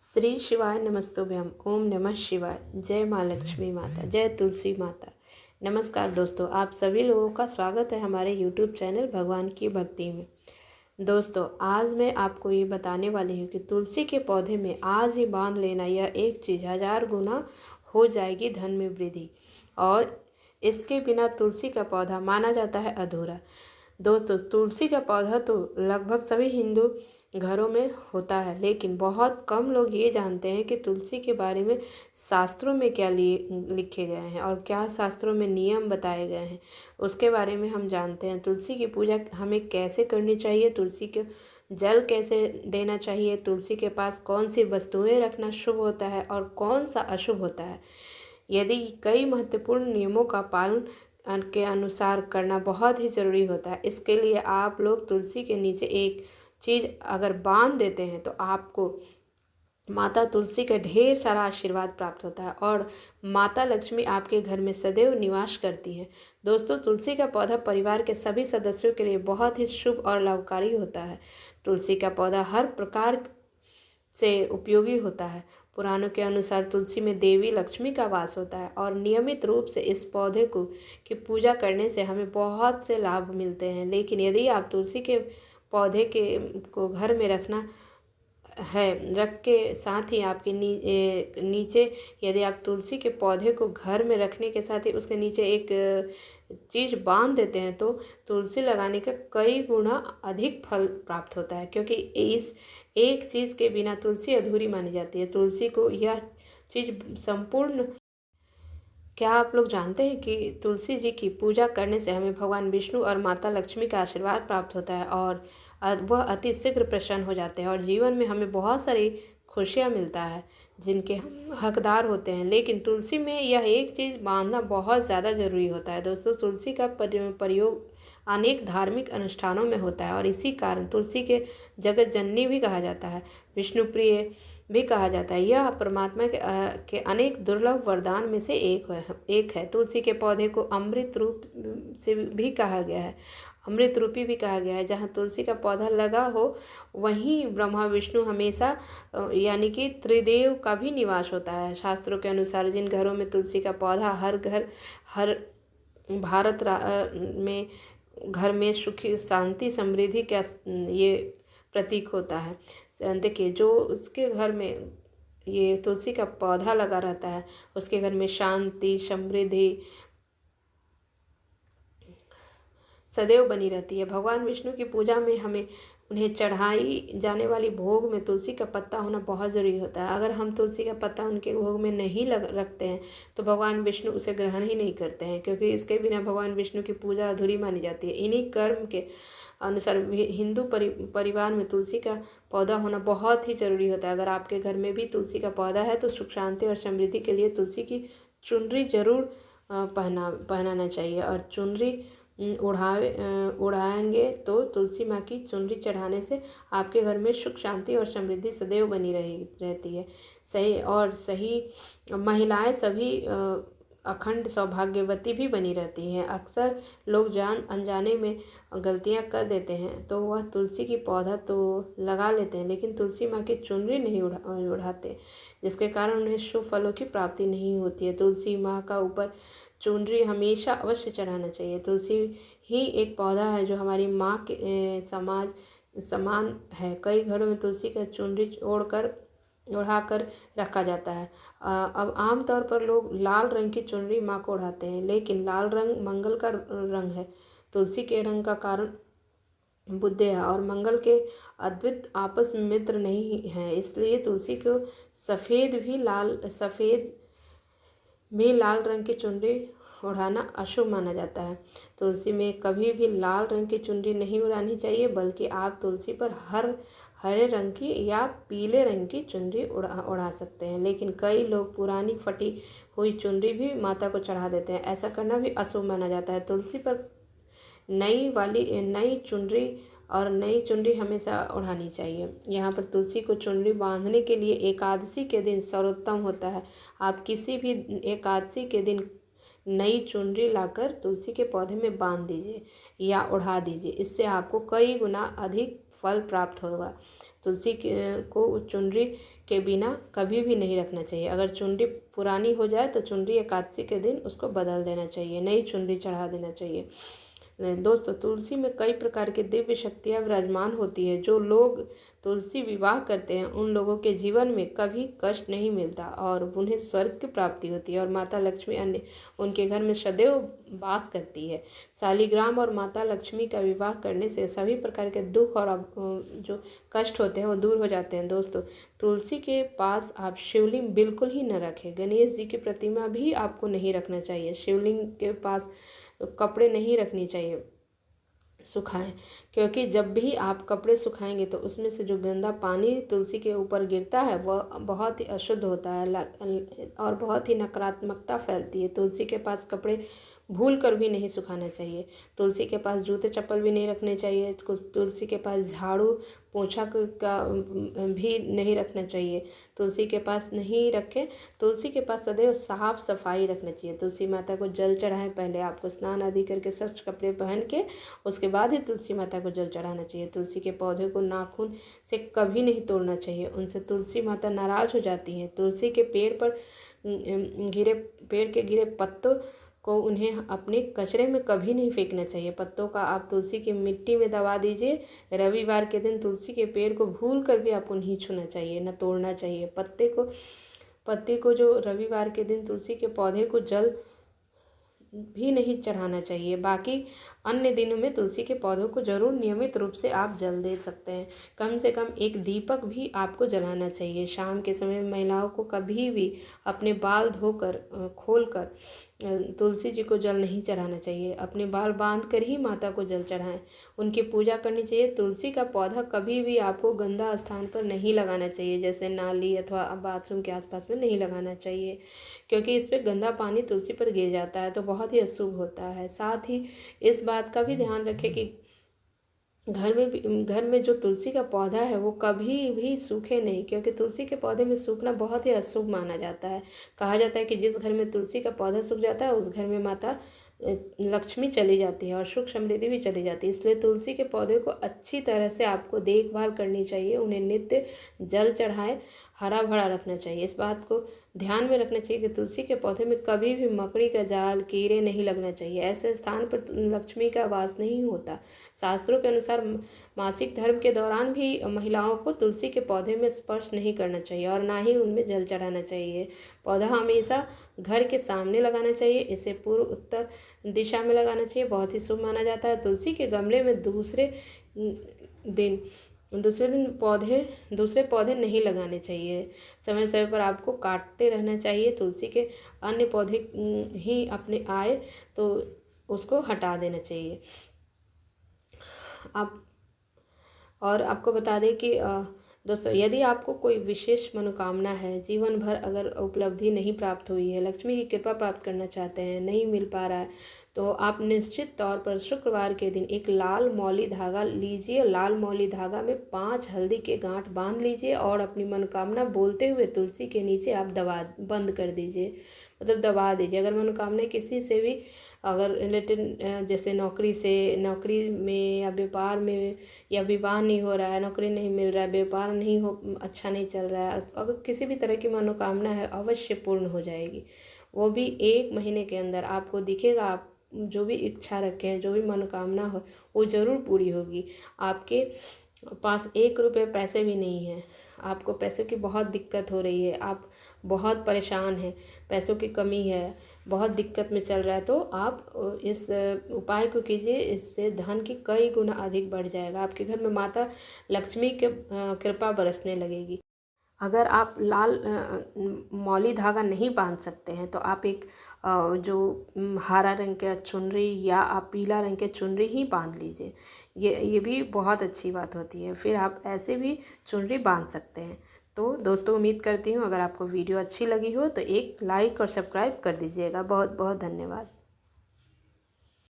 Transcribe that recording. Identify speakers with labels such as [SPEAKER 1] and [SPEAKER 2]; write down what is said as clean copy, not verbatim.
[SPEAKER 1] श्री शिवाय नमस्तुभ्यम। ओम नमः शिवाय। जय माँ लक्ष्मी माता, जय तुलसी माता। नमस्कार दोस्तों, आप सभी लोगों का स्वागत है हमारे YouTube चैनल भगवान की भक्ति में। दोस्तों, आज मैं आपको ये बताने वाली हूँ कि तुलसी के पौधे में आज ही बांध लेना यह एक चीज़ 1000 गुना हो जाएगी धन में वृद्धि, और इसके बिना तुलसी का पौधा माना जाता है अधूरा। दोस्तों, तुलसी का पौधा तो लगभग सभी हिंदू घरों में होता है, लेकिन बहुत कम लोग ये जानते हैं कि तुलसी के बारे में शास्त्रों में क्या लिखे गए हैं और क्या शास्त्रों में नियम बताए गए हैं, उसके बारे में हम जानते हैं। तुलसी की पूजा हमें कैसे करनी चाहिए, तुलसी के जल कैसे देना चाहिए, तुलसी के पास कौन सी वस्तुएं रखना शुभ होता है और कौन सा अशुभ होता है, यदि कई महत्वपूर्ण नियमों का पालन के अनुसार करना बहुत ही ज़रूरी होता है। इसके लिए आप लोग तुलसी के नीचे एक चीज़ अगर बांध देते हैं तो आपको माता तुलसी का ढेर सारा आशीर्वाद प्राप्त होता है और माता लक्ष्मी आपके घर में सदैव निवास करती हैं। दोस्तों, तुलसी का पौधा परिवार के सभी सदस्यों के लिए बहुत ही शुभ और लाभकारी होता है। तुलसी का पौधा हर प्रकार से उपयोगी होता है। पुराणों के अनुसार तुलसी में देवी लक्ष्मी का वास होता है और नियमित रूप से इस पौधे की पूजा करने से हमें बहुत से लाभ मिलते हैं। लेकिन यदि आप तुलसी के पौधे को घर में रखना है, रख के साथ ही आपके नीचे यदि आप तुलसी के पौधे को घर में रखने के साथ ही उसके नीचे एक चीज़ बांध देते हैं तो तुलसी लगाने का कई गुना अधिक फल प्राप्त होता है, क्योंकि इस एक चीज़ के बिना तुलसी अधूरी मानी जाती है। तुलसी को यह चीज़ संपूर्ण। क्या आप लोग जानते हैं कि तुलसी जी की पूजा करने से हमें भगवान विष्णु और माता लक्ष्मी का आशीर्वाद प्राप्त होता है और वह अति शीघ्र प्रसन्न हो जाते हैं और जीवन में हमें बहुत सारी खुशियाँ मिलता है जिनके हम हकदार होते हैं। लेकिन तुलसी में यह एक चीज़ मानना बहुत ज़्यादा ज़रूरी होता है। दोस्तों, तुलसी का प्रयोग अनेक धार्मिक अनुष्ठानों में होता है और इसी कारण तुलसी के जगत जननी भी कहा जाता है, विष्णु प्रिय भी कहा जाता है। यह परमात्मा के अनेक दुर्लभ वरदान में से एक है। तुलसी के पौधे को अमृत रूप से भी कहा गया है, अमृत रूपी भी कहा गया है। जहाँ तुलसी का पौधा लगा हो वहीं ब्रह्मा विष्णु हमेशा यानी कि त्रिदेव का भी निवास होता है। शास्त्रों के अनुसार जिन घरों में तुलसी का पौधा हर भारत में घर में सुखी शांति समृद्धि का ये प्रतीक होता है। देखिए, जो उसके घर में ये तुलसी का पौधा लगा रहता है उसके घर में शांति समृद्धि सदैव बनी रहती है। भगवान विष्णु की पूजा में हमें उन्हें चढ़ाई जाने वाली भोग में तुलसी का पत्ता होना बहुत ज़रूरी होता है। अगर हम तुलसी का पत्ता उनके भोग में नहीं रखते हैं तो भगवान विष्णु उसे ग्रहण ही नहीं करते हैं, क्योंकि इसके बिना भगवान विष्णु की पूजा अधूरी मानी जाती है। इन्हीं कर्म के अनुसार हिंदू परिवार में तुलसी का पौधा होना बहुत ही ज़रूरी होता है। अगर आपके घर में भी तुलसी का पौधा है तो सुख शांति और समृद्धि के लिए तुलसी की चुनरी जरूर पहनाना चाहिए। और चुनरी उड़ाएंगे तो तुलसी माँ की चुनरी चढ़ाने से आपके घर में सुख शांति और समृद्धि सदैव बनी रहती है। सही महिलाएं सभी अखंड सौभाग्यवती भी बनी रहती हैं। अक्सर लोग जान अनजाने में गलतियां कर देते हैं तो वह तुलसी की पौधा तो लगा लेते हैं लेकिन तुलसी माँ की चुनरी नहीं उड़ाते, जिसके कारण उन्हें शुभ फलों की प्राप्ति नहीं होती है। तुलसी माँ का ऊपर चुनरी हमेशा अवश्य चढ़ाना चाहिए। तुलसी ही एक पौधा है जो हमारी माँ के समान है। कई घरों में तुलसी का चुनरी ओढ़ाकर रखा जाता है। अब आम तौर पर लोग लाल रंग की चुनरी माँ को ओढ़ाते हैं, लेकिन लाल रंग मंगल का रंग है। तुलसी के रंग का कारण बुद्ध है और मंगल के अद्वित आपस में मित्र नहीं है, इसलिए तुलसी को सफ़ेद में लाल रंग की चुनरी ओढ़ाना अशुभ माना जाता है। तुलसी में कभी भी लाल रंग की चुनरी नहीं उड़ानी चाहिए, बल्कि आप तुलसी पर हरे रंग की या पीले रंग की चुनरी उड़ा सकते हैं। लेकिन कई लोग पुरानी फटी हुई चुनरी भी माता को चढ़ा देते हैं, ऐसा करना भी अशुभ माना जाता है। तुलसी पर नई चुनरी हमेशा ओढ़ानी चाहिए। यहाँ पर तुलसी को चुनरी बांधने के लिए एकादशी के दिन सर्वोत्तम होता है। आप किसी भी एकादशी के दिन नई चुनरी लाकर तुलसी के पौधे में बांध दीजिए या ओढ़ा दीजिए, इससे आपको कई गुना अधिक फल प्राप्त होगा। तुलसी को चुनरी के बिना कभी भी नहीं रखना चाहिए। अगर चुनरी पुरानी हो जाए तो चुनरी एकादशी के दिन उसको बदल देना चाहिए, नई चुनरी चढ़ा देना चाहिए। दोस्तों, तुलसी में कई प्रकार की दिव्य शक्तियाँ विराजमान होती है। जो लोग तुलसी विवाह करते हैं उन लोगों के जीवन में कभी कष्ट नहीं मिलता और उन्हें स्वर्ग की प्राप्ति होती है और माता लक्ष्मी अन्य उनके घर में सदैव वास करती है। शालिग्राम और माता लक्ष्मी का विवाह करने से सभी प्रकार के दुख और जो कष्ट होते हैं वो दूर हो जाते हैं। दोस्तों, तुलसी के पास आप शिवलिंग बिल्कुल ही न रखें। गणेश जी की प्रतिमा भी आपको नहीं रखना चाहिए। शिवलिंग के पास कपड़े नहीं रखनी चाहिए सुखाएं, क्योंकि जब भी आप कपड़े सुखाएंगे तो उसमें से जो गंदा पानी तुलसी के ऊपर गिरता है वह बहुत ही अशुद्ध होता है और बहुत ही नकारात्मकता फैलती है। तुलसी के पास कपड़े भूल कर भी नहीं सुखाना चाहिए। तुलसी के पास जूते चप्पल भी नहीं रखने चाहिए। तुलसी के पास झाड़ू पोछा का भी नहीं रखना चाहिए। तुलसी के पास नहीं रखें। तुलसी के पास सदैव साफ सफाई रखना चाहिए। तुलसी माता को जल चढ़ाएं। पहले आपको स्नान आदि करके स्वच्छ कपड़े पहन के उसके बाद ही तुलसी माता को जल चढ़ाना चाहिए। तुलसी के पौधे को नाखून से कभी नहीं तोड़ना चाहिए, उनसे तुलसी माता नाराज हो जाती हैं। तुलसी के पेड़ के गिरे पत्तों को उन्हें अपने कचरे में कभी नहीं फेंकना चाहिए। पत्तों का आप तुलसी की मिट्टी में दबा दीजिए। रविवार के दिन तुलसी के पेड़ को भूल कर भी आपको नहीं छूना चाहिए, न तोड़ना चाहिए। पत्ते को जो रविवार के दिन तुलसी के पौधे को जल भी नहीं चढ़ाना चाहिए। बाकी अन्य दिनों में तुलसी के पौधों को जरूर नियमित रूप से आप जल दे सकते हैं। कम से कम एक दीपक भी आपको जलाना चाहिए। शाम के समय महिलाओं को कभी भी अपने बाल धोकर खोलकर तुलसी जी को जल नहीं चढ़ाना चाहिए। अपने बाल बांध कर ही माता को जल चढ़ाएं, उनकी पूजा करनी चाहिए। तुलसी का पौधा कभी भी आपको गंदा स्थान पर नहीं लगाना चाहिए, जैसे नाली अथवा बाथरूम के आसपास में नहीं लगाना चाहिए, क्योंकि इस पर गंदा पानी तुलसी पर गिर जाता है तो बहुत ही अशुभ होता है। साथ ही इस बात का भी ध्यान रखें कि घर में जो तुलसी का पौधा है वो कभी भी सूखे नहीं, क्योंकि तुलसी के पौधे में सूखना बहुत ही अशुभ माना जाता है। कहा जाता है कि जिस घर में तुलसी का पौधा सूख जाता है उस घर में माता लक्ष्मी चली जाती है और सुख समृद्धि भी चली जाती है। इसलिए तुलसी के पौधे को अच्छी तरह से आपको देखभाल करनी चाहिए, उन्हें नित्य जल चढ़ाएं, हरा भरा रखना चाहिए। इस बात को ध्यान में रखना चाहिए कि तुलसी के पौधे में कभी भी मकड़ी का जाल, कीड़े नहीं लगना चाहिए। ऐसे स्थान पर लक्ष्मी का वास नहीं होता। शास्त्रों के अनुसार मासिक धर्म के दौरान भी महिलाओं को तुलसी के पौधे में स्पर्श नहीं करना चाहिए और ना ही उनमें जल चढ़ाना चाहिए। पौधा हमेशा घर के सामने लगाना चाहिए, इसे पूर्व उत्तर दिशा में लगाना चाहिए, बहुत ही शुभ माना जाता है। तुलसी के गमले में दूसरे दिन दूसरे पौधे नहीं लगाने चाहिए। समय समय पर आपको काटते रहना चाहिए। तुलसी के अन्य पौधे ही अपने आए तो उसको हटा देना चाहिए। आपको बता दें कि दोस्तों, यदि आपको कोई विशेष मनोकामना है, जीवन भर अगर उपलब्धि नहीं प्राप्त हुई है, लक्ष्मी की कृपा प्राप्त करना चाहते हैं, नहीं मिल पा रहा है, तो आप निश्चित तौर पर शुक्रवार के दिन एक लाल मौली धागा लीजिए। लाल मौली धागा में 5 हल्दी के गांठ बांध लीजिए और अपनी मनोकामना बोलते हुए तुलसी के नीचे आप बंद कर दीजिए, मतलब दबा दीजिए। अगर मनोकामना किसी से भी अगर रिलेटेड, जैसे नौकरी में या व्यापार में, या विवाह नहीं हो रहा है, नौकरी नहीं मिल रहा है, व्यापार अच्छा नहीं चल रहा है, अगर किसी भी तरह की मनोकामना है अवश्य पूर्ण हो जाएगी। वो भी 1 महीने के अंदर आपको दिखेगा। आप जो भी इच्छा रखें, जो भी मनोकामना हो वो ज़रूर पूरी होगी। आपके पास 1 रुपये पैसे भी नहीं है, आपको पैसों की बहुत दिक्कत हो रही है, आप बहुत परेशान हैं, पैसों की कमी है, बहुत दिक्कत में चल रहा है, तो आप इस उपाय को कीजिए। इससे धन की कई गुना अधिक बढ़ जाएगा। आपके घर में माता लक्ष्मी के कृपा बरसने लगेगी। अगर आप लाल मौली धागा नहीं बांध सकते हैं तो आप एक जो हरा रंग का चुनरी या आप पीला रंग के चुनरी ही बांध लीजिए। ये भी बहुत अच्छी बात होती है। फिर आप ऐसे भी चुनरी बांध सकते हैं। तो दोस्तों, उम्मीद करती हूँ अगर आपको वीडियो अच्छी लगी हो तो एक लाइक और सब्सक्राइब कर दीजिएगा। बहुत बहुत धन्यवाद।